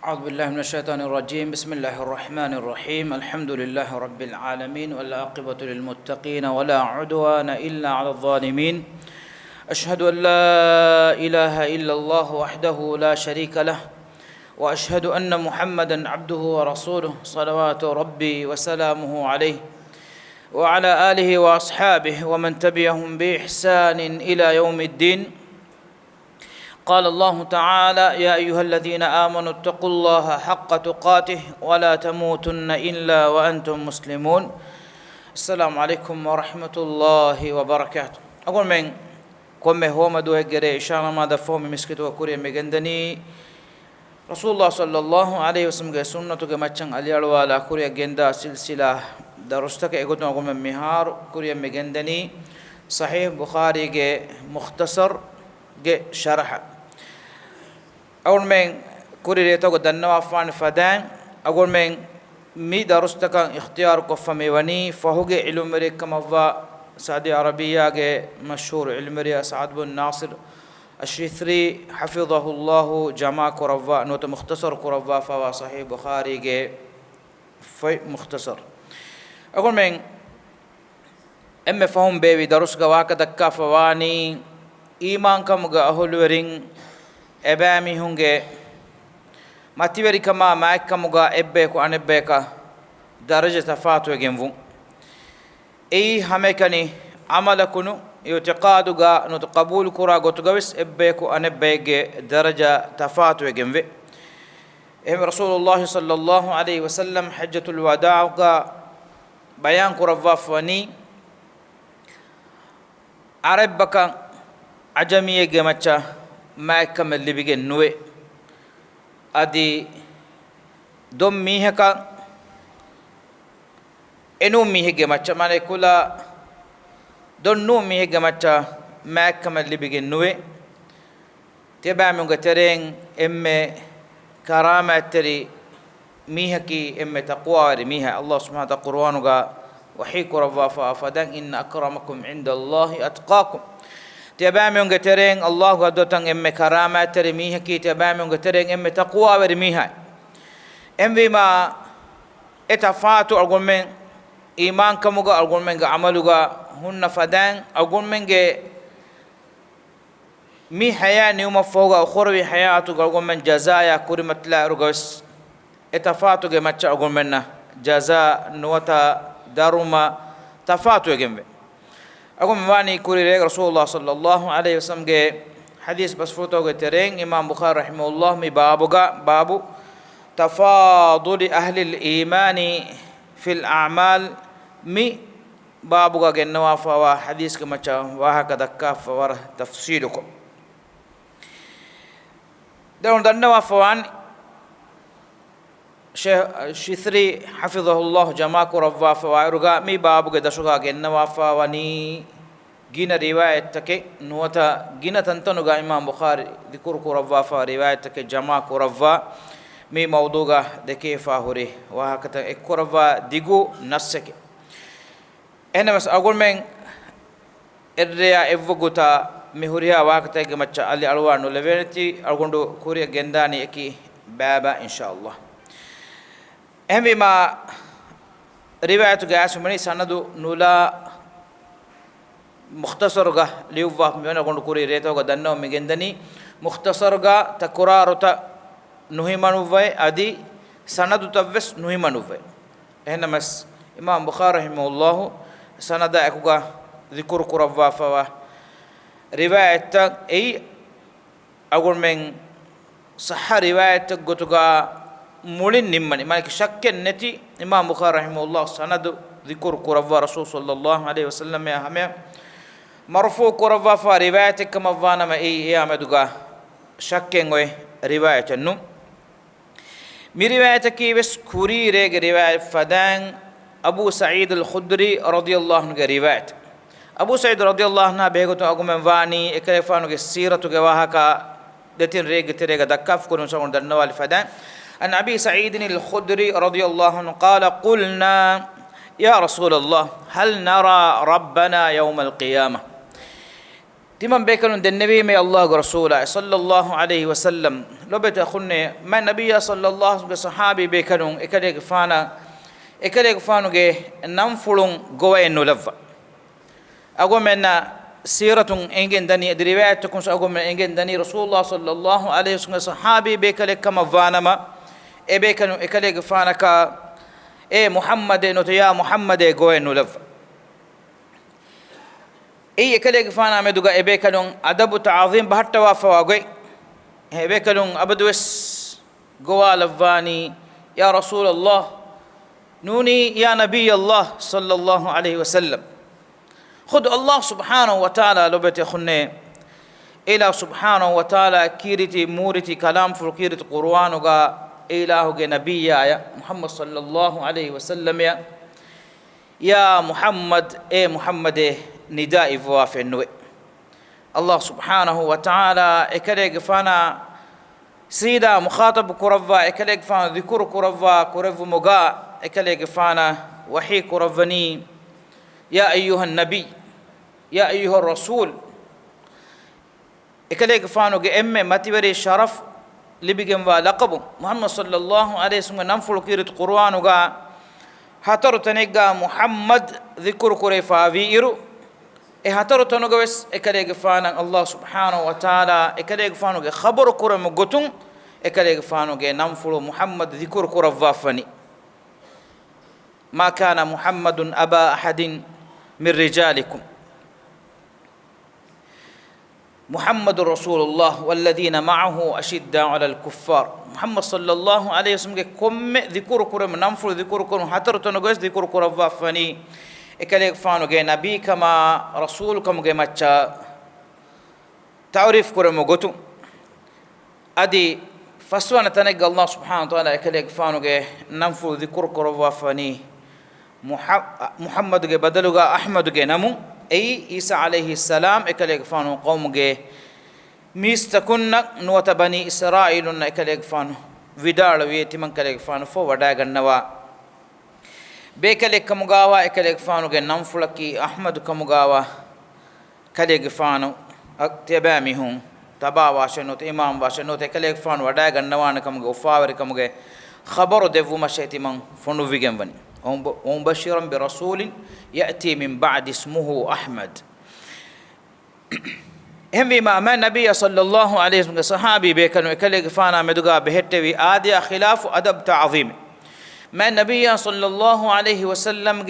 أعوذ بالله من الشيطان الرجيم. بسم الله الرحمن الرحيم. الحمد لله رب العالمين والعاقبة للمتقين ولا عدوان إلا على الظالمين. أشهد أن لا إله إلا الله وحده لا شريك له وأشهد أن محمدا عبده ورسوله صلوات ربي وسلامه عليه وعلى آله وأصحابه ومن تبعهم بإحسان إلى يوم الدين. قال الله تعالى: يا أيها الذين آمنوا اتقوا الله حق تقاته ولا تموتن إلا وأنتم مسلمون. السلام عليكم ورحمة الله وبركاته. أقول من كم هو مدوه جري إشارة ما دفعه مسكت وكوري مجندني رسول الله صلى الله عليه وسلم سنة كمتشان علي الوالا كوري جندا سلسلة درستك أقول من مهار كوري مجندني صحيح بخاري مختصر شرح. أقول من كوري ريتو دنوا فان فدان. أقول من مي درستك اختيار كفمي وني فهو علم مريك كما سعودي عربية مشهور علم مريا سعد بن ناصر الشيثري حفظه الله جماع كرفا نوت مختصر كرفا فوا صحيح بخاري في مختصر. أقول من فهم بيبي درس واك دكا فواني إيمان كم أهل ورين أبامي هنگه ماتيوري كما ماك كم أبيكو أنبيكا درجة تفاتو جنفون أي همكني عملكنو يعتقادوغا نتقبول كورا غوتغويس أبيكو أنبيك درجة تفاتو جنفي. إهم رسول الله صلى الله عليه وسلم حجة الوداع بيان كورا فاني عربك عجمية جمتشا ما يكمل اللي بيجي نوي أدي دم ميهكا إنو ميه جمتشا ما نقولا دون نو ميه جمتشا ما يكمل اللي بيجي نوي تبع من قترين إم كرامة تري ميهكي إم تقوى ميها الله سبحانه وتعالى قرآنه وحيك رفافا فدان إن أكرمكم عند الله أتقاكم. تبع من قترين الله قدوتن إم كرامة تري ميهكي تبع من قترين إم تقوى ورميها إم بما اتفاتوا أقول من إيمان كموغا أقول من عملوغا هن فدان أقول من مي حياة نيوم فوغا أخروي حياته أقول من جزايا كرمت لا رغوس اتفاتوا جمتش أقول منا جزاء نوتا داروما تفاتوا جنبه. أقول ماني كوري رسول الله صلى الله عليه وسلم حديث بس فوتو ترين إمام بخاري رحمه الله مي بابو تفاضل أهل الإيمان في الأعمال مي بابو جنوا فوا حديث كما وهكذا كاف ور تفسيركم دنوا فوان شيثري حفظه الله جماع رفا فوائرغا مي بابو دشوغا جنوا فواني جينا رواية تك نوتا جينا تنتنوغا إمام بخاري ذكر رفا فرواية تك جماع رفا مي موضوعا دكي فاهوري وهكذا إكرفا ديغو نسك. أنا بس أقول من الريا إفوغوتا مهوريا وهكذا جمتش علي ألوان ولفينتي أقولو كوريا جنداني إكي بابا إن شاء الله. أهم ما رواية جاء سمني سندو نولا مختصر جا ليوفا ميونا أقولو كوري ريتو جدنا ومجندني مختصر جا تكرارتا نهي منوفي أدي سند تفس نهي منوفي. هنا مس إمام بخاري رحمه الله سند أكوجا ذكر كرفا فوا رواية أي أقول من صح رواية قطعا مولين نمني مالك شك النتي إمام بخاري رحمه الله سند ذكر كرفا رسول صلى الله عليه وسلم يا هم مرفوع كرفا فرواية كما فانا ما أي يا مدوجا شك إنه رواية النوم من رواية كيبس كوري رج رواية فدان أبو سعيد الخدري رضي الله عنه رواية أبو سعيد رضي الله عنه بيقول أقوم من فاني إكرفانو السيرة جواها كا دتين رج تريج دكاف كونوا سون درنوال فدان عن أبي سعيد الخدري رضي الله عنه قال قلنا يا رسول الله هل نرى ربنا يوم القيامة تمام بيكلون النبي من الله رسوله صلى الله عليه وسلم لبت أخني ما النبي صلى الله عليه وسلم صحابي بيكلون إكليك فانو جه نمفلون جوه النلفة أقول من سيرة إنجن دني رواية تكون أقول من إنجن دني رسول الله صلى الله عليه وسلم صحابي بيكلك كما فانما بيكلون إكليك فانك محمد نتيا محمد جوه النلفة إكليك فانا مدوغا إبيكلون أدب تعظيم بحتى وافواغي إبيكلون أبدوس جوا لفاني يا رسول الله نوني يا نبي الله صلى الله عليه وسلم خذ الله سبحانه وتعالى لبت خنّي إله سبحانه وتعالى كيرتي مورتي كلام فركيرت قرآن وغا إله نبي يا محمد صلى الله عليه وسلم يا محمد محمد نداء فواف النوي الله سبحانه وتعالى إكليك فانا سيدا مخاطب كرفا إكليك فانا ذكر كرفا كرف مغا إكليك فانا وحي كرفني يا أيها النبي يا أيها الرسول إكليك فانا أمي متوري شرف لبيجم ولقب محمد صلى الله عليه وسلم ننفل كيرت قرآن وغا هتر تنجا محمد ذكر كرفا ويرو هتر تنجوس إكليك فانا الله سبحانه وتعالى إكليك فانا خبر كرم غتون إكليك فانا ننفل محمد ذكر كرفا فني ما كان محمد أبا أحد من رجالكم محمد رسول الله والذين معه أشداء على الكفار محمد صلى الله عليه وسلم كم ذكر كرم ننفل ذكر كرم حتر تنجوز ذكر كرفا فني إكليك فانو نبي كما رسول كما مچا تعريف كرم غتو أدي فسوانا تنجى الله سبحانه وتعالى إكليك فانو ننفل ذكر كرفا فني محمد بدلوغا أحمد نمو أي عيسى عليه السلام إكليك فانو قوم ميستكن نوت بني إسرائيل إكليك فانو ودار ويتمن كليك فانو فو وداغنوا بيكليك كمغاوا إكليك فانو نمفلكي أحمد كمغاوا كليك فانو تباميهم تبا واشنوت إمام واشنوت إكليك فانو وداغنوا نكمغ وفاور كمغ خبر دفو مشيتي من فنو فيجن وني ومبشرا برسول يأتي من بعد اسمه أحمد هم بما ما النبي صلى الله عليه وسلم صحابي بيكنوا يكلك فانا مدغا بهتوي آدي خلاف أدب تعظيم ما النبي صلى الله عليه وسلم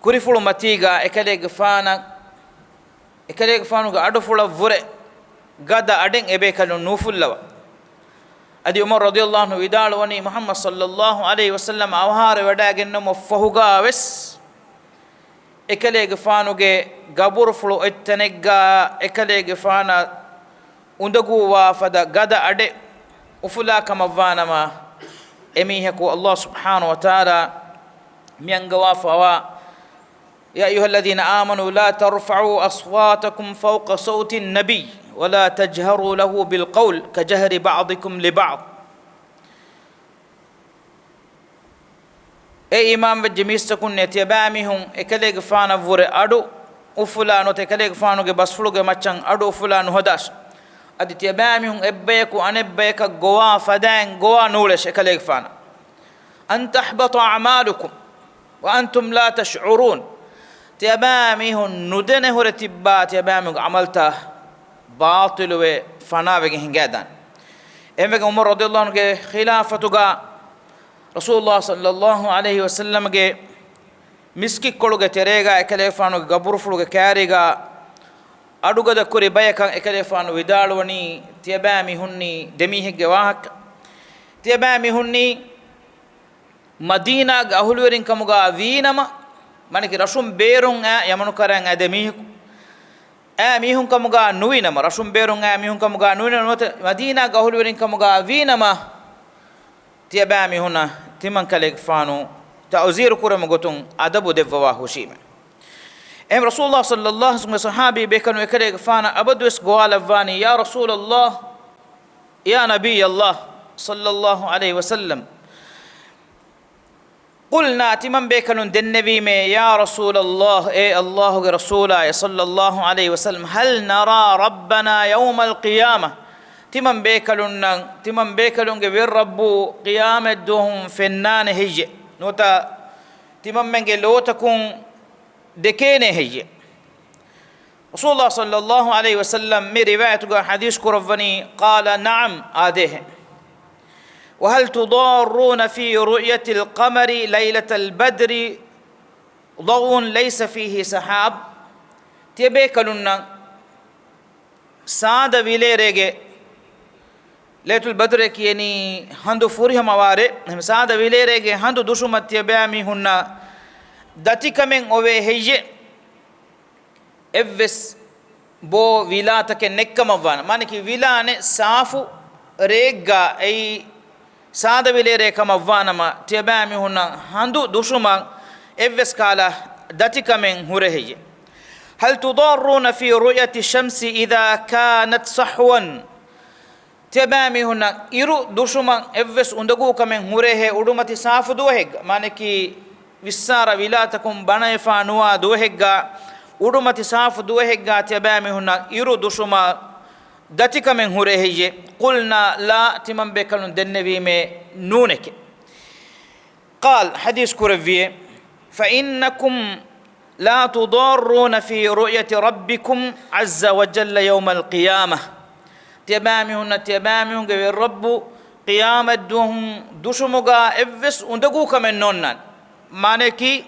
كريفلو متيغا يكلك فانا أدفل فره غدا أدين إبيكنوا نوفلوا أدي عمر رضي الله عنه ودال وني محمد صلى الله عليه وسلم أوهار وداعن مفهوجا وس إكليك فانو غابور فلو اتنجا إكليك فانا أندقوا وافدا غدا أدي أفلا كما فانما أميهكو الله سبحانه وتعالى ميانغوا فوا يا أيها الذين آمنوا لا ترفعوا أصواتكم فوق صوت النبي ولا تجهروا له بالقول كجهر بعضكم لبعض أي إمام وجميس تكون نتيبامهم إكليك فانا فور أدو أفلانو تكليك فانو بس فلوك مچان أدو أفلانو هداش أدي تيبامهم إبيكو أن إبيك غوا فدان غوا نولش إكليك فانا أن تحبط أعمالكم وأنتم لا تشعرون تيبامهم ندنه رتبات تيبامهم عملته باطل وفنا وجه هنجادان إمك عمر رضي الله عنه خلافتك رسول الله صلى الله عليه وسلم مسكي كلوجة تريجا إكليفانو غبورفلوجة كاريجا أدوجا كوري بايكا إكليفانو ودالوني تيبامي هني دميه جواهك تيبامي هني مدينة أهلورين كموجا وينما منك رسوم بيرون يمنو كارن دميه ميهون كموجا نوينما رسوم بيرون ميهون كموجا نوينما مدينة أهلورين كموجا وينما تيبامي هنا تمن كلك فانو تعزير كرم غتون أدب دفوا هشيم رسول الله صلى الله عليه وسلم صحابي بكنوا كلك فانا أبدوس قوال فاني يا رسول الله يا نبي الله صلى الله عليه وسلم قلنا تمن بيكلون دنبي مي يا رسول الله اي الله رسولا صلى الله عليه وسلم هل نرى ربنا يوم القيامة تمن بيكلون غير رب قيامة دوهم فنان هي نوتا تمن من لو تكون دكين هي رسول الله صلى الله عليه وسلم من رواية حديث كرفني قال نعم آده وهل تضارون في رؤية القمر ليلة البدر ضوء ليس فيه سحاب تيبيكلنا ساد ويليريغي ليلة البدر كيني هندو فوري مواري ساد ويليريغي هندو دشمت تيبامي هنا داتيكمن اوه هيجي evves bo vilatake nekkamavana maniki vilane safu regga ei saada vilere kamavana ma tiyabami hunna handu dushuma evves kala datikamen hurehiye hal tudarruna fi ru'yati shamsi idha kanat sahwan tiyabami hunna iru dushuma evves undagu kamen hurehe udumati safu duhegga maniki vissara vilatakum banaifa nuwa duhegga udumati safu duhegga tiyabami hunna iru dushuma datikamen hurehiye qulna la timam bekalun dennevi me nuneke قال حديث كرفيه فإنكم لا تضارون في رؤية ربكم عز وجل يوم القيامة تيبامي غير الرب قيامة دوهم دشمغا إفس وندقوك من نونان مانكي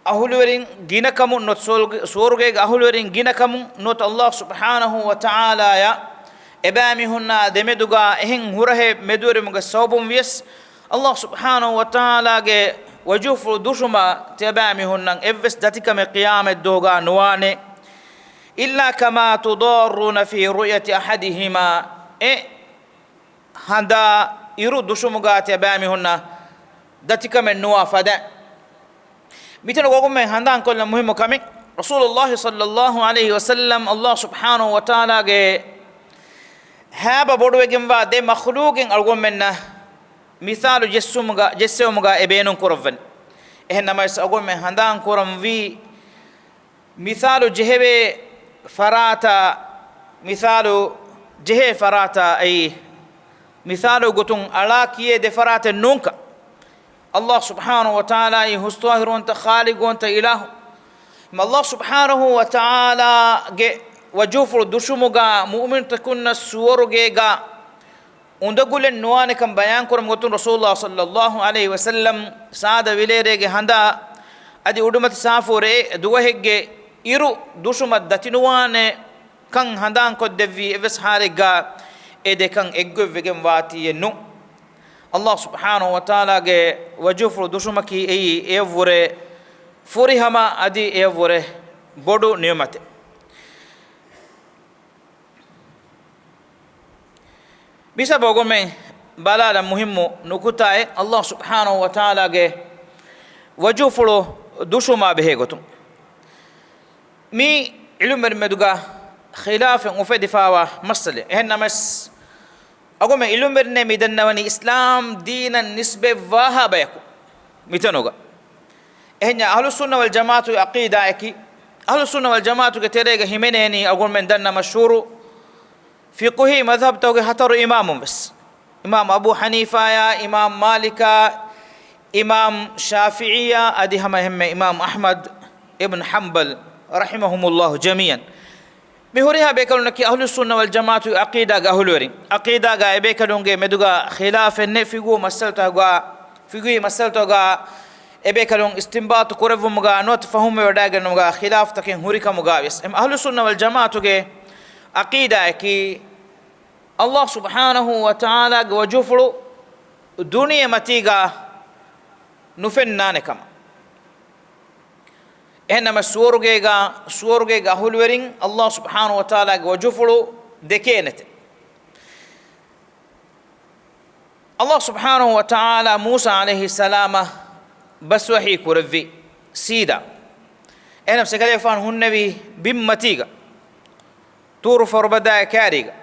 أهلورين جينكم نوت سورغي أهلورين جينكم نوت الله سبحانه وتعالى يا إبامي هنا دمدوغا إهن هره مدور مغا صوبم ويس الله سبحانه وتعالى جه وجوف دشما تبامي هنا إفس دتك من قيامة دوغا نواني إلا كما تضارون في رؤية أحدهما هذا يرو دشمغا تبامي هنا دتك من نوا فدا مثل وقوم هندان كل مهم كمي رسول الله صلى الله عليه وسلم الله سبحانه وتعالى جه هابا بودوغين واد مخلوقين أرغم منا مثال جسمغا ابينون كورفن إنما يسأقوم هندان كورم في مثال جهبه فراتا مثال جه فراتا أي مثال قطن علاكيه دفرات النونك الله سبحانه وتعالى يهستوهر وانت خالق وانت إله ما الله سبحانه وتعالى وجوف الدشمغا مؤمن تكون السورغا undagule nuwane kam bayan koram gotun rasulullah sallallahu alaihi wasallam saada vilere handa adi udumati safore duwahegge iru dushuma datinuwane kan handan ko devvi eves harega ede kan eggevegen wati yennu allah subhanahu wa taala ge wajufru dushuma ki ei evore furihama adi evore bodu niyamate bisa bogome balala muhimmu nukutae allah subhanahu wa taala ge wajufulu dushuma behegotum mi ilumber meduga khilaf ufedifawa masale henna mas agome ilumber ne midannawani islam dinan nisbe wahaba yaku mitanoga ehnya ahlus sunna wal jamaatu aqida eki ahlus sunna wal jamaatu ge terega himeneni agome danna mashhuru فقهي مذهب توجه هتر إمام بس إمام أبو حنيفة يا إمام مالك إمام شافعية أدي هم إمام أحمد ابن حنبل رحمهم الله جميعا مهوريها بيكلون كي أهل السنة والجماعة عقيدة أهلوري عقيدة جا بيكلون جي مدوغا خلاف النفيقو مسألة جا فيقوي مسألة جا بيكلون استنباط كورف مجا نوت فهم وداعن مجا خلاف تكين هوريكا مجا بس أهل السنة والجماعة جي عقيدة كي الله سبحانه وتعالى وجفر دنيا متيجا نفنان كما إنما سورجيجا هولورين الله سبحانه وتعالى وجفر دكينت الله سبحانه وتعالى موسى عليه السلام بس وحي كرفي سيدا إنما سكالي فان هو النبي بمتيجا تور فربدا كاريغا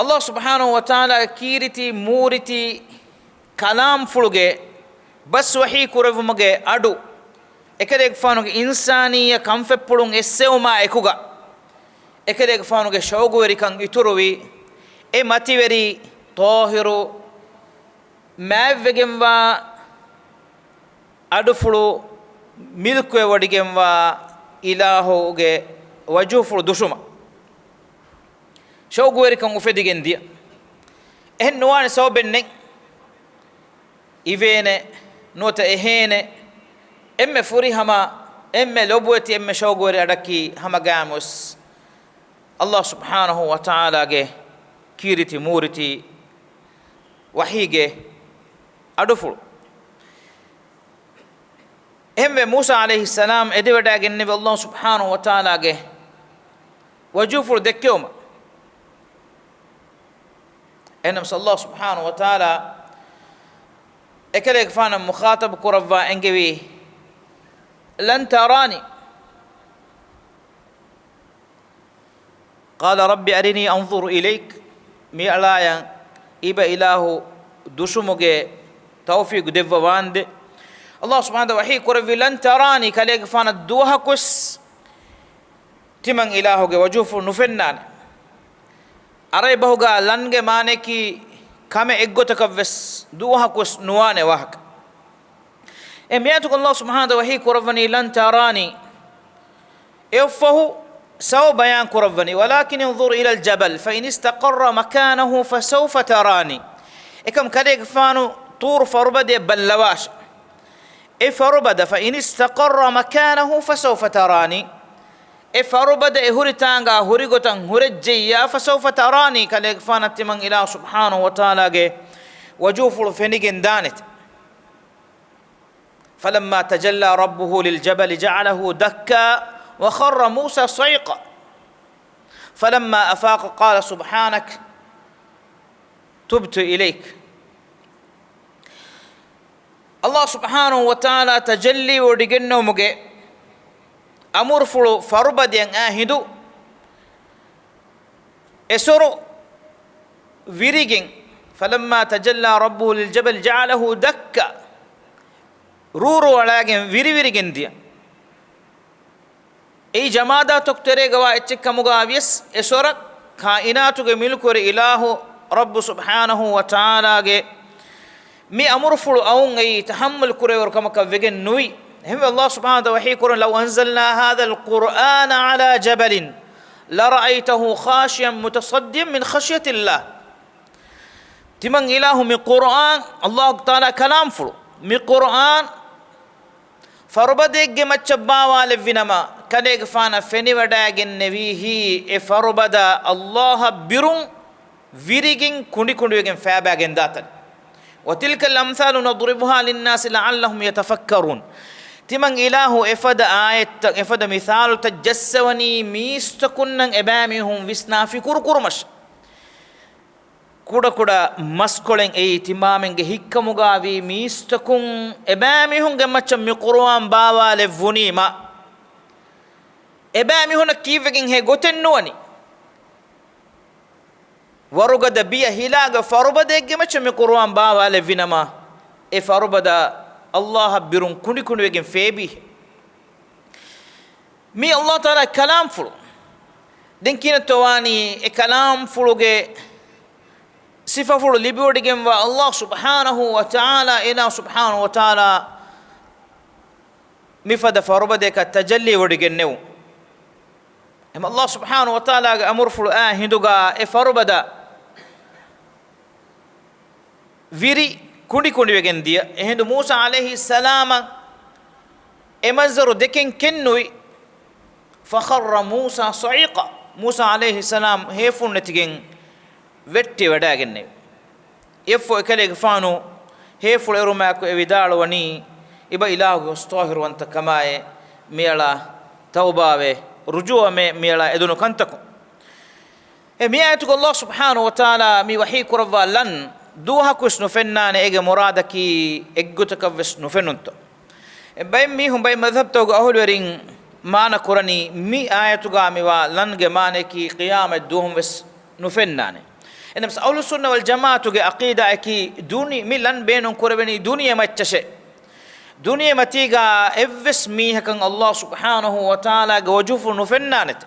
الله سبحانه وتعالى كيرتي مورتي kalaam fuluge bas wahi kuravumage adu ekadek fanuge insaniya kamfeppulun essewma ekuga ekadek fanuge shawguweri kan ituruwi e mativeri tahiru mavvegemwa adu fulu milkwe wadigemwa ilahoge wajuh fulu dushuma shawguweri kan ufedigen dia ehen nuwane sawbenne ivene nota ehene emme furi hama emme lobweti emme shawgori adaki hama gamus Allah subhanahu wa ta'ala ge kiriti muriti wahige aduful emme Musa alayhi salam edewada genne Allah subhanahu wa ta'ala ge wajuful dekkewma enam Allah subhanahu wa ta'ala ekelek fana mukhatab kuravva engewi lan tarani qala rabbi arini anzur ilayk mi alaya iba ilahu dusumuge tawfiq devva wande Allah subhanahu wa ta'ala kuravvi lan tarani kalek fana duhakus timan ilahuge wajufu nufennan aray bahuga lange mane ki kame eggotakavves duhakus nuwane wahak emiyatu Allah subhanahu wa ta'ala kuravani lan tarani efahu saw bayan kuravani walakin انظر ila aljabal fa in istaqarra makanahu fasawfa tarani ekam kade gfanu tur farbade ballawash efarbada fa in istaqarra makanahu fasawfa tarani efarbada ehuritanga hurigotan hurejja fasawfa tarani kale gfanati man ila subhanahu wa ta'ala ge wajuful fenigen danet فلما تجلى ربه للجبل جعله دكا وخر موسى صيقا فلما أفاق قال سبحانك تبت إليك الله سبحانه وتعالى تجلي ودقنه مجي أمور فلو فربد ين آهدو اسرو ويريجين فلما تجلى ربه للجبل جعله دكا ruru alagen viri viri gendiya ei jamada toktere gawa echikamuga avies esora kainatu ge milkore ilahu rabb subhanahu wa ta'ala ge mi amurfulu aun ei tahammul kurewor kamaka vegen nui hemme Allah subhanahu wa ta'ala qur'an law anzalna hadha alqur'ana ala jabalin la ra'aytahu khashiyan mutasaddian min khashyati Allah timan ilahu mi qur'an Allah ta'ala kalam fulu mi qur'an farubadegge machabbawa levvinama kadege fana feni wadagen nevihi e farubada Allah birun virigin kundi kundigen fabagen datan wa tilka al-amthalu nadribuha lin-nas la'allahum yatafakkarun timan ilahu efada ayat efada mithal tajassawani mistakunnan ebamihum visnafi kurkurmash kuda kuda maskolen ei timamenge hikkamugavi mistakun ebamihunge macca mi qur'an bawa levunima ebamihuna kivegen he goten nuwani warugada biya hilaga farubadegge macca mi qur'an bawa levinama e farubada Allah birun kundi kundi wegen febi mi Allah taala kalam fulu den kina towani e kalam fuluge sifafulu libiwodigen wa Allah subhanahu wa ta'ala ina subhanahu wa ta'ala mifada farubade ka tajalli wodigen new em Allah subhanahu wa ta'ala ga amurfulu hinduga e farubada viri kundi kundi wegen dia e hindu Musa alayhi salama e manzaru deken kennui fa kharra Musa sa'iqa Musa alayhi salam hefun netigen vetti wadagenne effo ekale fanu heful eruma ko evidalo wani iba ilahu stahir wanta kamaye miala tawbawe rujua me miala edunu kantako e miyatu Allah subhanahu wa ta'ala mi wahi kurva lan duha kusnu fennane ege muradaki eggutaka vesnu fennunto e bay mi hum bay madhhab to ahul werin mana qurani mi ayatu ga mi wa lan ge mane ki qiyamah duhum ves nu fennane enams ahlus sunna wal jamaatu ge aqida ki duni milan beenun kurveni duniya machche duniya matiga evves mihakan Allah subhanahu wa ta'ala ge wajufu nufennanet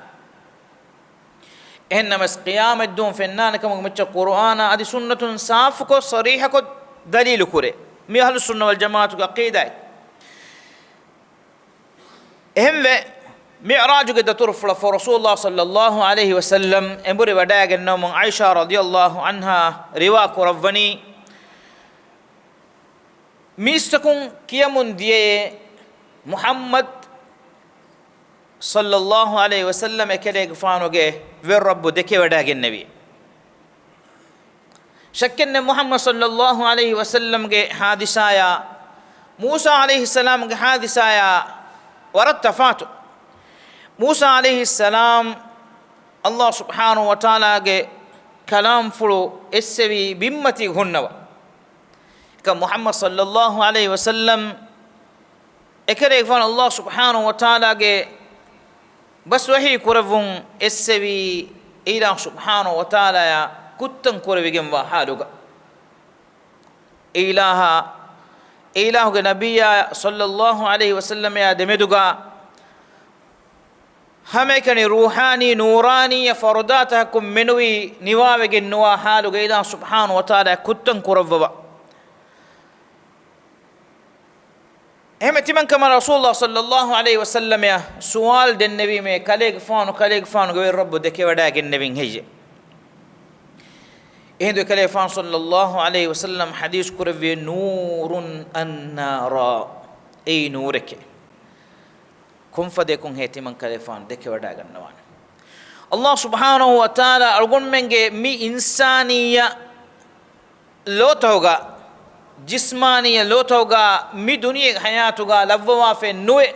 enams qiyamat dun fennanakam machche qur'ana adi sunnatun saaf ko sarih ko dalil kure mi ahlus sunna wal jamaatu ge aqida ehme mi'raj ge datur fula for rasulullah sallallahu alaihi wasallam embure wadagen nom aisha radhiyallahu anha riwa kurawani mistakun kiyamun diye muhammad sallallahu alaihi wasallam ekele gfanoge ver rabbu deke wadagen nabi shakkenne muhammad sallallahu alaihi wasallam ge hadisaya musa alaihi salam ge hadisaya warat tafatu Musa alayhi salam Allah subhanahu wa ta'ala ge kalam fulu essevi bimmati hunnawa ka Muhammad sallallahu alayhi wa sallam ekere fan Allah subhanahu wa ta'ala ge bas wahi kuravun essevi ila subhanahu wa ta'ala ya kuttan kuravigem wa haluga ilahu ge nabiyya sallallahu alayhi wa sallam ya demeduga hame kani ruhani nurani ya farudatakum menwi niwawege nuwa halu geila subhanahu wa ta'ala kuttan kurawwa ehme timan kama rasulullah sallallahu alaihi wasallam ya sual den nabi me kaleg fanu ge rabbu deke wada gen nabin heje ehdo kaleg fan sallallahu alaihi wasallam hadith kurawwe nurun annara ay nurake kum fade kun heti man kalefan deke wada gannawan Allah subhanahu wa ta'ala algon menge mi insaniya lotoga jismaniya lotoga mi duniya hayatuga lavwa fe nuwe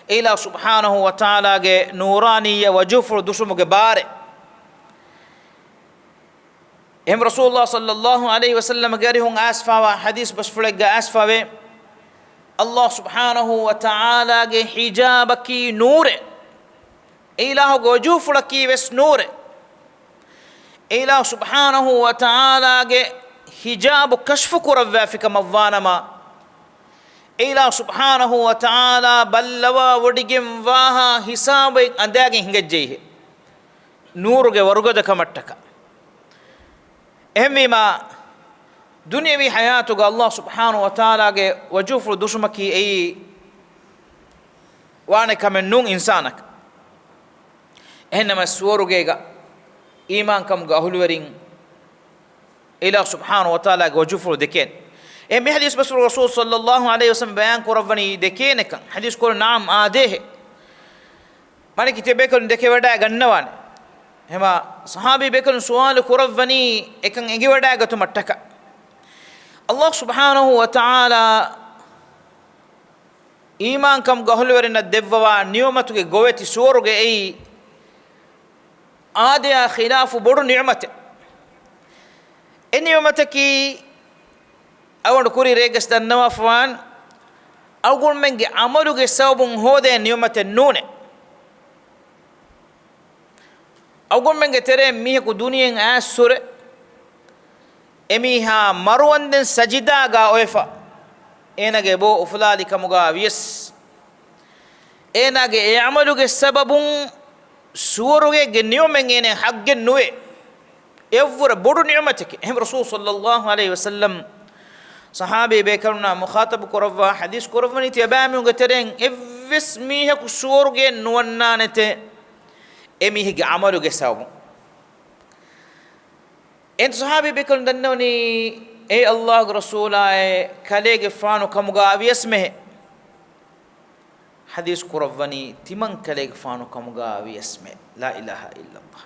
ila subhanahu wa ta'ala ge nuraniya wajufur dusumuge bare em rasulullah sallallahu alaihi wasallam gari hun asfawa hadith bas fulega asfawe Allah subhanahu wa ta'ala ge hijabaki noore ilahu gojufulaki ves noore ilahu subhanahu wa ta'ala ge hijabu kashfu kurawwa fika mawwanama ilahu subhanahu wa ta'ala ballawa wodigem waha hisabe andage hingejje nooruge warugada kamattaka ehmima dunyawi hayatuga Allah subhanahu wa ta'ala ge wajufru dusumaki ay wane kamen nun insanak ehnama suwarugega iman kam ga hulwerin ila subhanahu wa ta'ala ge wajufru deken e mi hadis basul rasul sallallahu alaihi wasallam bayan kurawani dekene kan hadis ko naam adehe mane kitabe kan deke wada gannawane hema sahabi bekon suwal kurawani ekan egi wada gatu mattaka Allah subhanahu wa ta'ala iman kam gahulwerina devwa niyamatuge goveti suwaruge ei aadiya khilafu bodu ni'mate eniyamataki awan kuri regas dannawa fwan awgun menge amaluge sabun hode niyamate nune awgun menge tere mihe ku duniyen asure emiha marwanden sajida ga oefa enage bo uflali kamuga wies enage e amaluge sababun suruge genyomen ene haggen nuwe evvura bodu ni'matike hem rasul sallallahu alaihi wasallam sahabe be karuna mukhatab kurawwa hadith kurawani tiyabami ungateren evvis miha ku suruge nuwannanete emihi ge amaluge sababun en sahabi bekon dannoni e Allah rasula e kalege fanu kamuga aviyasme hadith kurawani timan kalege fanu kamuga aviyasme la ilaha illa Allah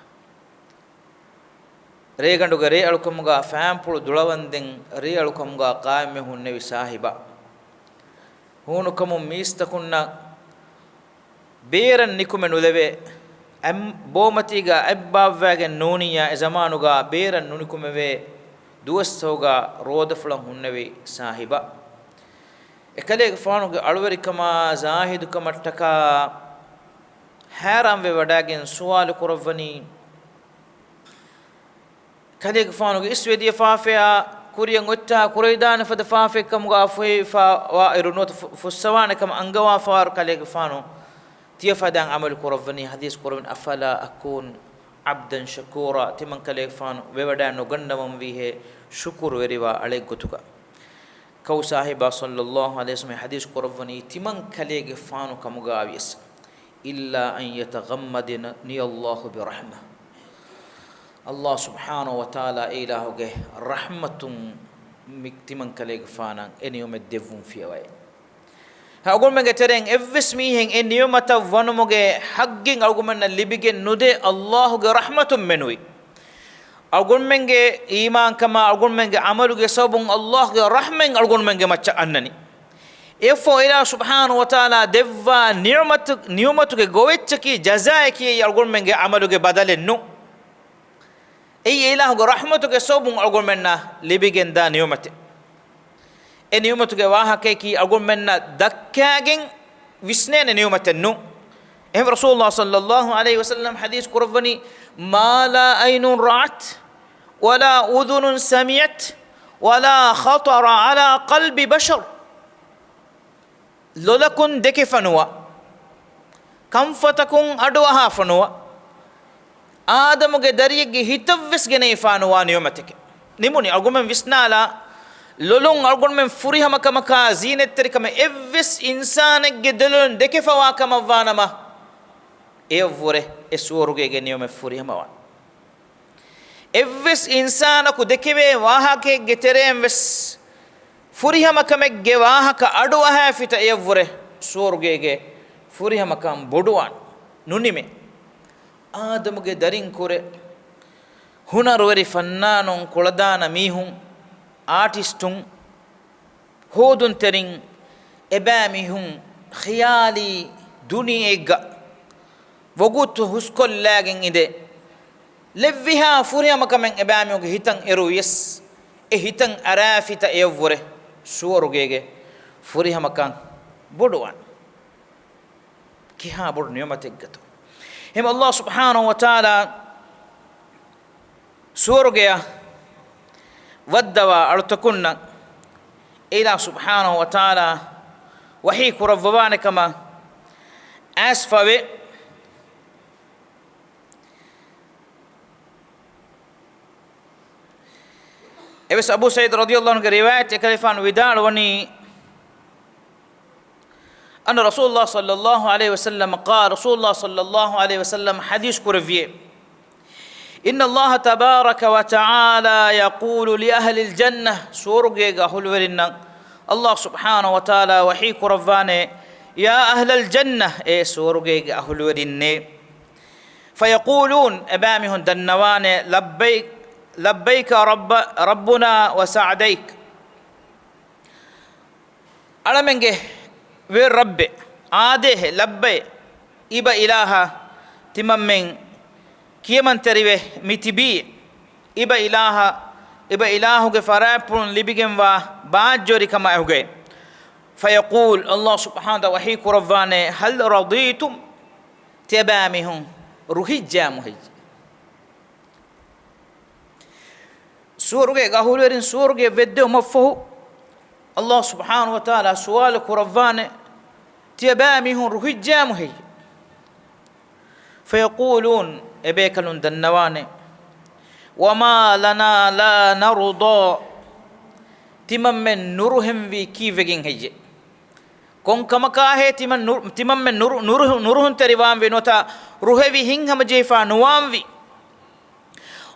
reganduga re alukamuga fampulu dulawanden re alukamuga qaime hunne wi sahiba hunu kamu mistakunna beran nikumen uleve am bomatiga abbavage noniya e zamanuga beran nunikumeve duwastoga rodaflan hunnevi sahiba ekale faanuge alwarikama zahidukama taka haram ve wadagen suwal kurawani kale fano iswedi fafia kuriyan otta kuraidan fa fafe kam ga fa wa irunot fusawana kam angawa far kale fano tiya fadan amal kuravani hadis kuravin afala akun abdan shakura timan kale fano wewada no gandamam wihe shukur weriwa ale gotuga kaw sahiba sallallahu alaihi wasallam hadis kuravani timan kale fano kam ga awis illa an yataghammadani Allah bi rahmah Allah subhanahu wa ta'ala ilahuge rahmatun miktiman kaleg fanan eniyum devun fiawai ha ogol menge tereng evves mi hen eniyumata wanumoge haggin algumen libigen nude Allahuge rahmatun menui ogol menge iman kama ogol menge amaluge sabun Allahuge rahmen ogol menge macha annani efo ila subhanahu wa ta'ala devva niyumatuge govechki jazaaki ogol menge amaluge badalen nu ay ilahu rahmatuke sobun agol menna libigen da niyumate en niyumatuge wahake ki agol menna dakkagen visnene niyumate nu em rasulullah sallallahu alaihi wasallam hadis kurvani ma la aynun ra'at wala udhunun sami'at wala khatara ala qalbi bashar lolakun dekefanwa kamfatakun adwaha fanwa ಆದಮುಗೆ ದರಿಯಗೆ ಹಿತವ್ವಿಸ್ಗೆನೆ ಇಫಾನುವಾ ನಿಯಮತಿಕೆ ನಿಮುನಿ ಅಲ್ಗುಮೆಂ ವಿಸ್ನಾಲ ಲೊಲುಂ ಅಲ್ಗುಮೆಂ ಫುರಿ ಹಮಕಮಕ ಝೀನೆತ್ತರಿಕಮ ಎವ್ವಿಸ್ ಇನ್ಸಾನಗೆ ದಲುನ್ ದೆಕೆಫವಾ ಕಮವ್ವಾನಮ ಎವ್ವರೆ ಎಸ್ವರುಗೆಗೆ ನಿಯಮ ಫುರಿ ಹಮವಾ ಎವ್ವಿಸ್ ಇನ್ಸಾನಕು ದೆಕೆವೆ ವಾಹಕೆಗೆ ತೆರೆಂ ವೆಸ್ ಫುರಿ ಹಮಕಮೆಗೆ ವಾಹಕ ಅಡುವಹ ಫಿತ ಎವ್ವರೆ ಸ್ವರುಗೆಗೆ ಫುರಿ ಹಮಕಂ ಬೊಡುವಾನ್ ನುನಿಮೆ ಆದಮುಗೆ ದರಿನ್ ಕುರೆ ಹುನರುವರಿ ಫನ್ನಾನುಂ ಕುಳದಾನ ಮೀಹುಂ ಆರ್ಟಿಸ್ಟುಂ ಹೋದುನ್ ತೆರಿನ್ ಎಬಾ ಮೀಹುಂ ಖಿಯಾಲಿ ದುನಿಯೆಗ್ಗ ವಗುತ್ತು ಹುಸ್ಕೊಲ್ಲಾಗೆನ್ ಇದೆ ಲೆವ್ವಿಹಾ ಫುರಿಯಮಕಮೆನ್ ಎಬಾ ಮೀಹುಗೆ ಹಿತಂ ಎರು ಯಸ್ ಎ ಹಿತಂ ಅರಾಫಿತ ಎವ್ವರೆ ಸುವರುಗೆಗೆ ಫುರಿಯಮಕಂ ಬೊಡುವಾನ್ ಕಿಹಾ ಬೊಡು ನಿಯಮತೆಗ್ಗತು hem Allah subhanahu wa ta'ala surgeya waddawa artakunna ila subhanahu wa ta'ala wahi kuravvane kama asfawe ebes Abu Sa'id radhiyallahu anhu riwayat kalifan widal wani أن رسول الله صلى الله عليه وسلم قال رسول الله صلى الله عليه وسلم حديث كرفيه إن الله تبارك وتعالى يقول لأهل الجنة سورجيغ هلورنا الله سبحانه وتعالى وحي كرفانه يا أهل الجنة إيه سورجيغ هلورنا فيقولون أبامهم دنوان لبيك لبيك ربنا وسعديك على منجه وير ربي آده لبي إبا إلها تمامين كيمان تريبه متبي إبا إلها فرابون لبيجن باجوري كما يهوجي فيقول الله سبحانه وحي كرفانه هل رضيتم تبامهم روحي جامهي سورجي قهولين سورجي فيديو مفهو الله سبحانه وتعالى سؤال كرفانه تبامهم روحي جامهي فيقولون أبيكلون دنوانه وما لنا لا نرضى تممن نورهم في كيفين هيجي كون كما كاه تممن نورهم تريوان في نوتا روحي هينهم جيفا نوام في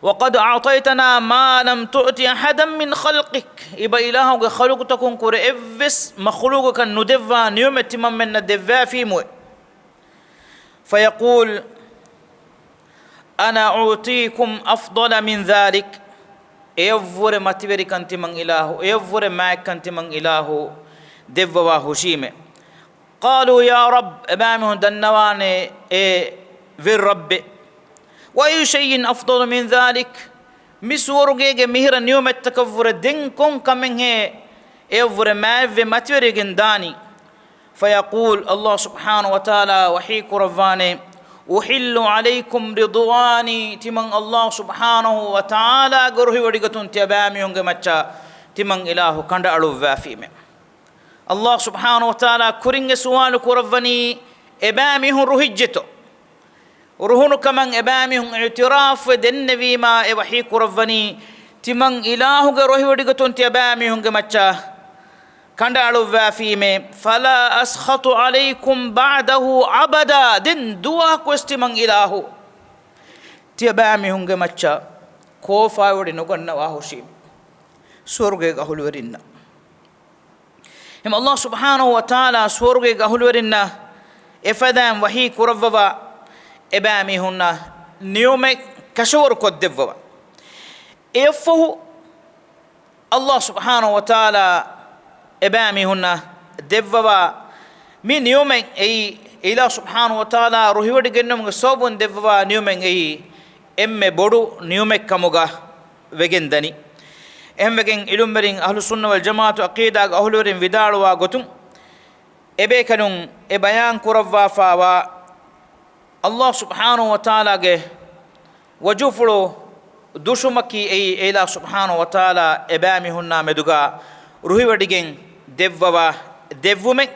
وقد أعطيتنا ما لم تؤتي أحدا من خلقك إبا إلهك خلقتكم كور إفس مخلوقك ندفع نيوم تمام من ندفع في موي فيقول أنا أعطيكم أفضل من ذلك إيفور ما تبري كنت من إله إيفور ما كنت من إله دفع هشيمه قالوا يا رب أمامهم دنواني في الرب وأي شيء أفضل من ذلك مسورجيج مهر نيوم التكفر دينكم كمن هي إيفور ما في ماتوريجن داني فيقول الله سبحانه وتعالى وحي كرفاني أحل عليكم رضواني تمن الله سبحانه وتعالى قره ودقتون تبامي هنگ مچا تمن إله كند ألو وافيمه الله سبحانه وتعالى كرنگ سوال كرفني إبامي هن رهجتو روحونو كمان إبامي هن اعتراف دن ويما إبحي كرفني تمن إله قره ودقتون تبامي هنگ مچا كند ألو وافيمه فلا أسخط عليكم بعده عبدا دن دوا كوستي من إله تبامي هنگ مچا كوفا ودي نغن واهوشيم سورغي غهول ورنا هم الله سبحانه وتعالى سورغي غهول ورنا إفدام وحي كرفوا إبامي هن نيومك كشور كدفوا إفه الله سبحانه وتعالى إبامي هن دفوا من نيومك أي إله سبحانه وتعالى روحي ودي جنم صوبون دفوا نيومك أي إم بدو نيومك كموغا وجندني එහෙම වෙගෙන් ඉලුම්බරින් අහ්ලු සුන්න වල් ජමාඅත් අකීදා අහ්ලුවරින් විදාලවා ගොතුන් එබේ කනුන් ඒ බයාන් කුරවවා ෆාවා අල්ලාහ් සුබ්හානහු වතාලාගේ වජුෆුලු දුෂුමකි ඒ ඒලා සුබ්හානහු වතාලා එබෑමි හුන්නා මෙදුගා රුහි වඩිගෙන් දෙවවා දෙවුමෙ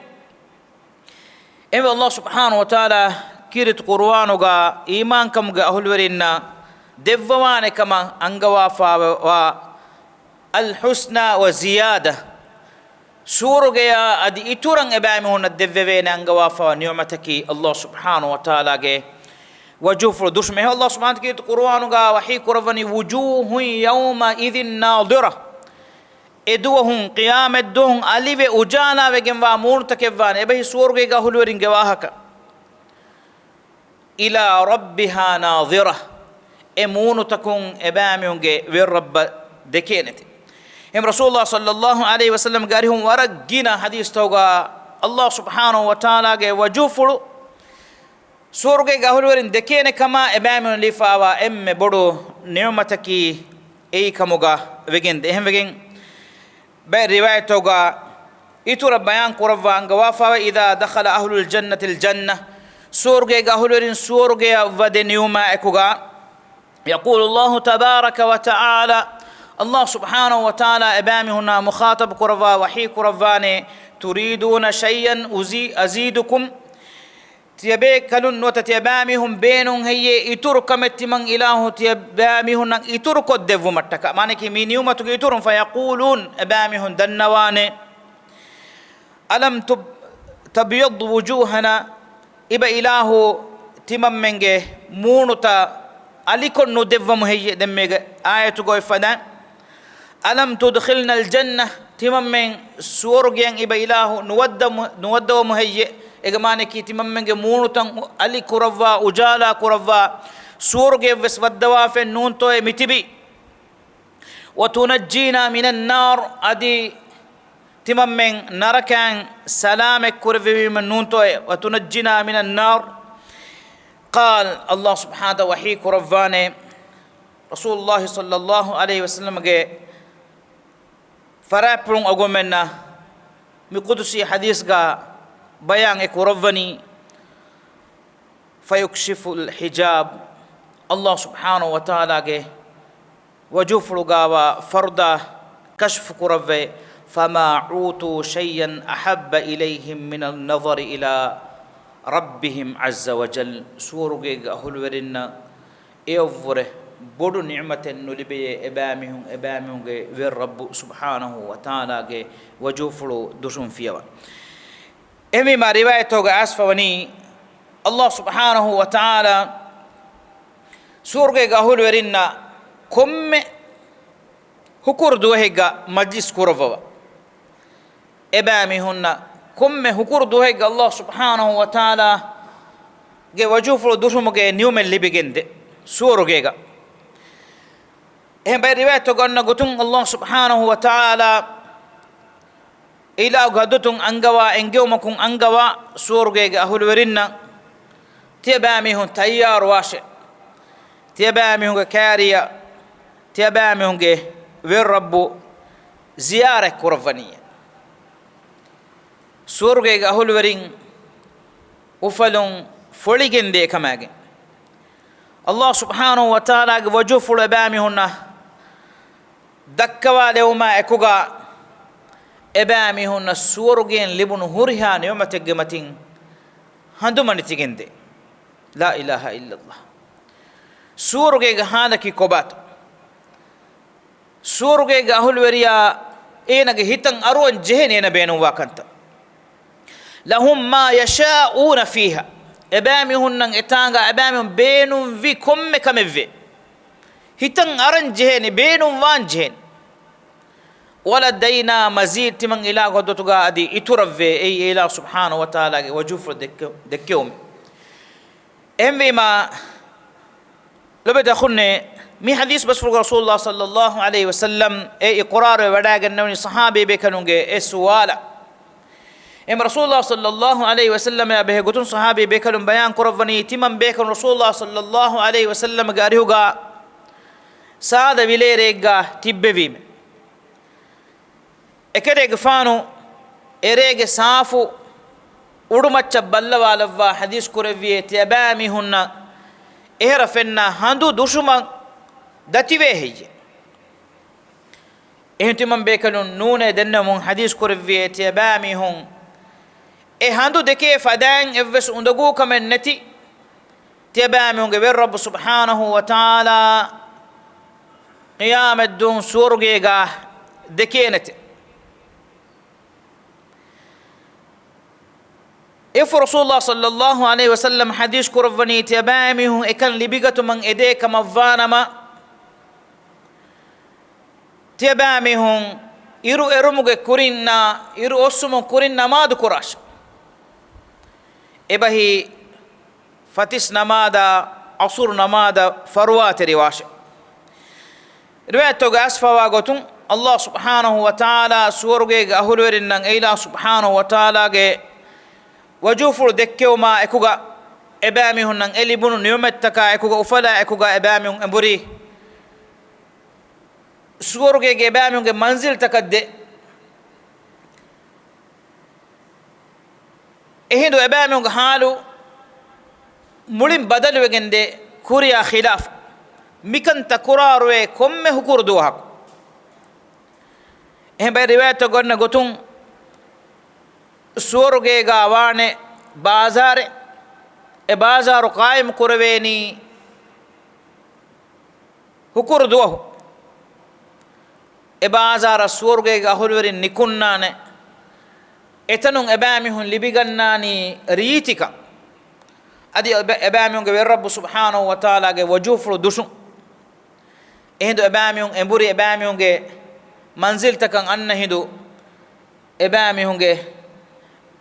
එමෙ අල්ලාහ් සුබ්හානහු වතාලා කිරිත කුර්ආනුගා ඊමාන් කමුගේ අහ්ලුවරින්නා දෙවවානේ කම අංගවා ෆාවා الحسنى وزيادة سورغيا أدي إتورن إبامي هون الدفوين أنغوافا نعمتك الله سبحانه وتعالى وجوف دشمه الله سبحانه وتعالى القرآن وحي قرفني وجوه يومئذ ناظرة إدوهم قيام الدوهم أليف أجانا وجنوا مورتكفان إبهي سورغيا هلورين جواهك إلى ربها ناظرة إمون تكون إبامي هون والرب دكينتي هم رسول الله صلى الله عليه وسلم قالهم ورقنا حديث توقع الله سبحانه وتعالى وجوفلو سورغي قهولورين دكين كما إبامن لفاوا إم بدو نعمتك أي كموغا وجند هم وجن برواية توقع إتور بيان قربا أنغوافا إذا دخل أهل الجنة الجنة سورغي قهولورين سورغي ودنيوما إكوغا يقول الله تبارك وتعالى الله سبحانه وتعالى إبامي هنا مخاطب كرفا وحي كرفاني تريدون شيئا أزيدكم تيبيكلن وتتيبامهم بينهم هي إتركمت من إله تيبامي هنا إترك الدف متكا مانك من يوم تقيترون فيقولون إبامي هن دنواني ألم تبيض وجوهنا إبا إله تمم منجه مونتا أليكن ندف مهي دمج آية قوي فدان ألم تدخلنا الجنة تمام من سورجين إبا إله نود مهيئ إجمانك تمام من مونتان علي كرفا أجالا كرفا سورجي وسودوا في النون توي متبي وتنجينا من النار أدي تمام من نركان سلامك كرفي من نون توي وتنجينا من النار قال الله سبحانه وحي كرفاني رسول الله صلى الله عليه وسلم فرابلون أقومنا مقدسي حديث بيان كرفني فيكشف الحجاب الله سبحانه وتعالى وجوف لغاوة فردا كشف كرفه فما عوتوا شيئا أحب إليهم من النظر إلى ربهم عز وجل سورغي هلورنا إيوفره بدو نعمة نلبي إبامهم والرب سبحانه وتعالى وجوفلو دشون فيها إمي ما روايته أسفوني الله سبحانه وتعالى سورغي هلورنا كم هكور دوهيغا مجلس كرفوا إبامهن كم هكور دوهيغا الله سبحانه وتعالى وجوفلو دشون نيوم اللي بيجند سورغيغا هم برواية تقولنا قتون الله سبحانه وتعالى إلى قدتون أنجوا إنجومكم أنجوا سورجي أهل ورنا تباميهم تيار واشة تباميهم كاريا تباميهم والرب زيارة كرفانية سورجي أهل ورين وفلون فليجن دي كماجن الله سبحانه وتعالى وجوفل أبامي هنا دكوا لهما إكوغا أبامي هنا سورجين لبن هوريان يوم تجمتين هندو من تيجندي لا إله إلا الله سورجي هانكي كوبات سورجي أهل وريا إنك هتن أروان جهنين بينهم واكنت لهم ما يشاءون فيها أبامي هنن إتانغا أبامي بينهم في كم في هتن أرن جهن بينهم وان جهن ولا دينا مزيد تمن إله قدوتغا أدي إترفي أي إله سبحانه وتعالى وجوفر دكيوم أمي ما لبدا خنّي مي حديث بس فرق رسول الله صلى الله عليه وسلم أي إقرار وداعٍ النوني صحابي بكنونجي سوالا إم رسول الله صلى الله عليه وسلم يا به قطن صحابي بكلم بيان قربني تمام بكن رسول الله صلى الله عليه وسلم قاريوغا سادة بليريغا تببيم إكريغ فانو إريغ سافو أرمت بلّا والوا حديث كربيه تبامي هنا إهرفنا هندو دشمن دتيوهي إهتمام بكلون نون دنمون حديث كربيه تبامي هون هندو دكي فدان إفس أندقو كمن نتي تبامي هون غير رب سبحانه وتعالى قيام الدون سورجيغا دكينت إف رسول الله صلى الله عليه وسلم حديث كرفني تبامي هون إكن لبيغة من إيديك مفانما تبامي هون إرو إرمغ كورينا إرو أسمو كورينا ما دكراش إبهي فتس نمادا عصر نمادا فروات رواش رواية أسفا واغتون الله سبحانه وتعالى سورغيغ أهلورنن إله سبحانه وتعالى وجوفر دكيو ما إكوغا إبامي هنن إلي بنو نيومتكا إكوغا أفلا إكوغا إبامي هن أمبري سورغيغ إبامي هن منزل تكد إهدو إبامي هن حالو مولين بدل وغنده كوريا خلاف مكان تكراروه كم حكور دوها إهم بي رواية قرن قطن سورغيغا وانه بازار بازار قائم كرويني حكور دوه بازار سورغيغا هلورين نكونان اتنون ابامي هن لبيغناني ريتيكا ادي ابامي هن رب سبحانه وتعالى وجوفر دشون اهدو ابامي هن امبوري ابامي هن منزل تكن ان هدو ابامي هن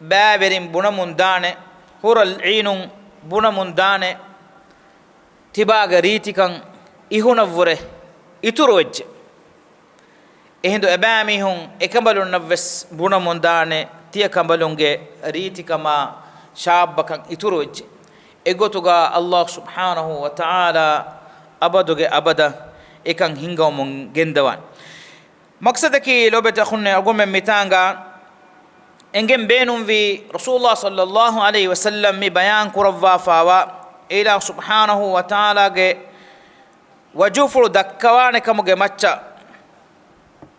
بابرين بنمون دانه هور العينون بنمون دانه تباغ ريتيكن إهونفوره إتروج إهندو أبامي هم إكملون نفس بنمون دانه تيا كملونجي ريتيكما شابكن إتروج إغوتوغا الله سبحانه وتعالى أبدوغي أبدا إكن هنغومون جندوان مقصدكي لو بتخوني أقوم من ميتانغا إنجم بينهم في رسول الله صلى الله عليه وسلم مي بيان كرفا فاوا إلى سبحانه وتعالى وجوفر دكوان كمجة مچا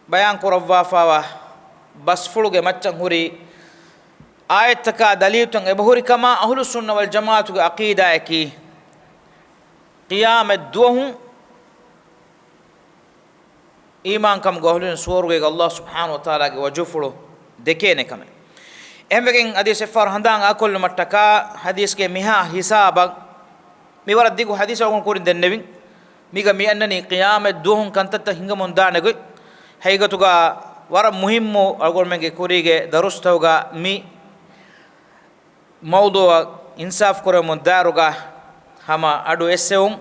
بيان كرفا فاوا بس فلوج مچا هوري آية تكا دليل تن إبهوري كما أهل السنة والجماعة عقيدة كي قيام الدوهم إيمان كم قولين سورة الله سبحانه وتعالى وجوفر دكينه كمان أمبكين حديث فار هندان أكل متكا حديث كه مها حسابا ميورد ديكو حديث أقول كورين دنبين ميغا مي أنني قيام الدوهم كانت تهينغ مندان نقول هيغا توغا ورا مهمو أقول منك كوريغ درست توغا مي موضوع إنصاف كوري منداروغا هما أدو إسهم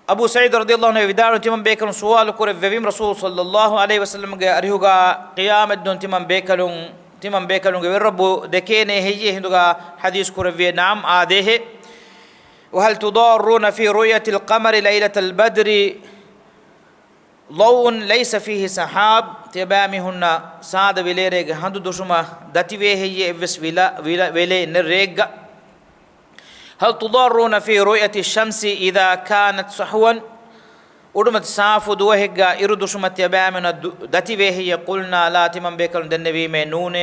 أبو سعيد رضي الله عنه ودارو تمام بيكلون سؤال كوري فيم رسول صلى الله عليه وسلم أريوغا قيام الدون تمام بيكلون غير ربو دكينه هي هندوغا حديث كوري نعم آده وهل تضارون في رؤية القمر ليلة البدر ضوء ليس فيه سحاب تبامي هن ساد بليريغ هندو دوشما دتي هي بس ويلا نريغ هل تضارون في رؤية الشمس إذا كانت صحوا ودمت سافو دوهجا إردو شمت يبامنا دتي به قلنا لا تمن بكل النبي منون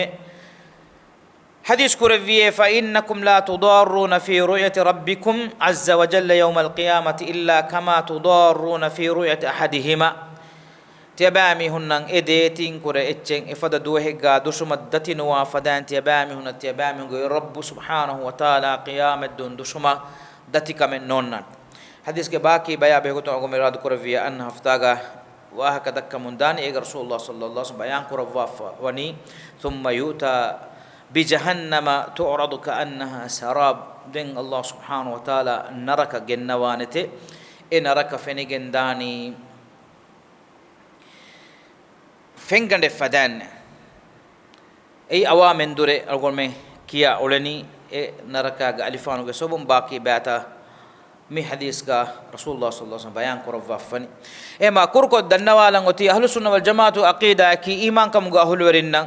حديث كرفيه فإنكم لا تضارون في رؤية ربكم عز وجل يوم القيامة إلا كما تضارون في رؤية أحدهما تيبامي هنن إديتين كره إتشين إفدا دوهجا دشمت دتي نوا فدان تيبامي هن تيبامي رب سبحانه وتعالى قيامة دون دشما دتي كمن نونن حديث کے باقی بیان بهگتو اگو مراد کرویا ان ہفتاگا واہ کدک مندان ایک رسول اللہ صلی اللہ علیہ وسلم بیان کروا ونی ثم یؤتا بجهنم تعرض كأنها سراب دين الله سبحانه وتعالى نرك جنوانته إن نرك فنجنداني فنجند فدان أي أوامن دوري أقول مه كيا أولني نرك ألفانو كسبهم باقي باتا مي حديث کا رسول الله صلى الله عليه وسلم بيان كروا فني ما كركو دنوالن وتي أهل السنة والجماعة عقيدة كي إيمان كم أهل ورنا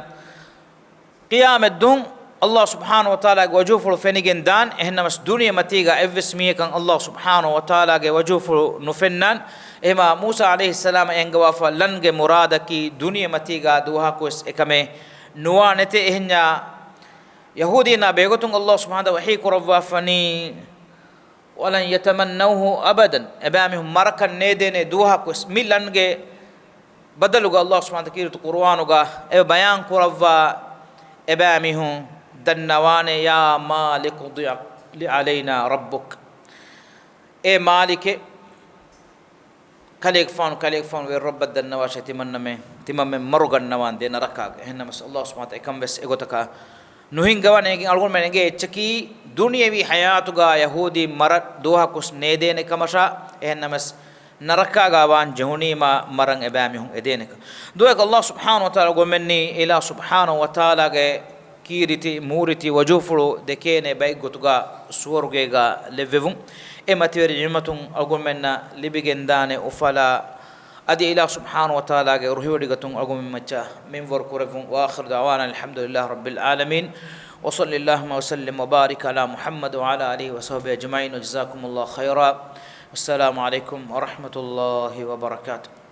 قيام الدون الله سبحانه وتعالى وجوف فنيجن دان إحنا مس دنيا متيجا إفس مية كان الله سبحانه وتعالى وجوف نفنان إما موسى عليه السلام ينجوا فلنج مراد كي دنيا متيجا دوها كوس إكمه نوانته إحنا يهودينا بيقولون الله سبحانه وحي كروا فني ولن يتمنوه أبدا أبامهم مركا نيدين دوها كوس ميلانج بدلوا الله سبحانه وتعالى القرآن وجا بيان كروا أبامهم دنوان يا مالك ضيق علينا ربك مالك كليك فان والرب الدنواش تمن مرغ النوان دين ركاك هنا مس الله سبحانه وتعالى كم بس إغوتك نوهين غوان يجي أقول من يجي تشكي دنيا بي حياتك يهودي مرد دوها كوس نيدين كمشا هنا مس نركا غوان جهوني ما مرن أبامهم إدينك دوك الله سبحانه وتعالى قول مني إلى سبحانه وتعالى كيرتي مورتي وجوفرو دكينه بايغوتغا سورغيغا ليفون اما تيرجمتون اغون منا لبيغندانه افلا ادي الى سبحانه وتعالى روحيودغتون اغون مچا من وركورفون واخر دعوانا الحمد لله رب العالمين وصلى اللهم وسلم وبارك على محمد وعلى اله وصحبه اجمعين وجزاكم الله خيرا والسلام عليكم ورحمه الله وبركاته.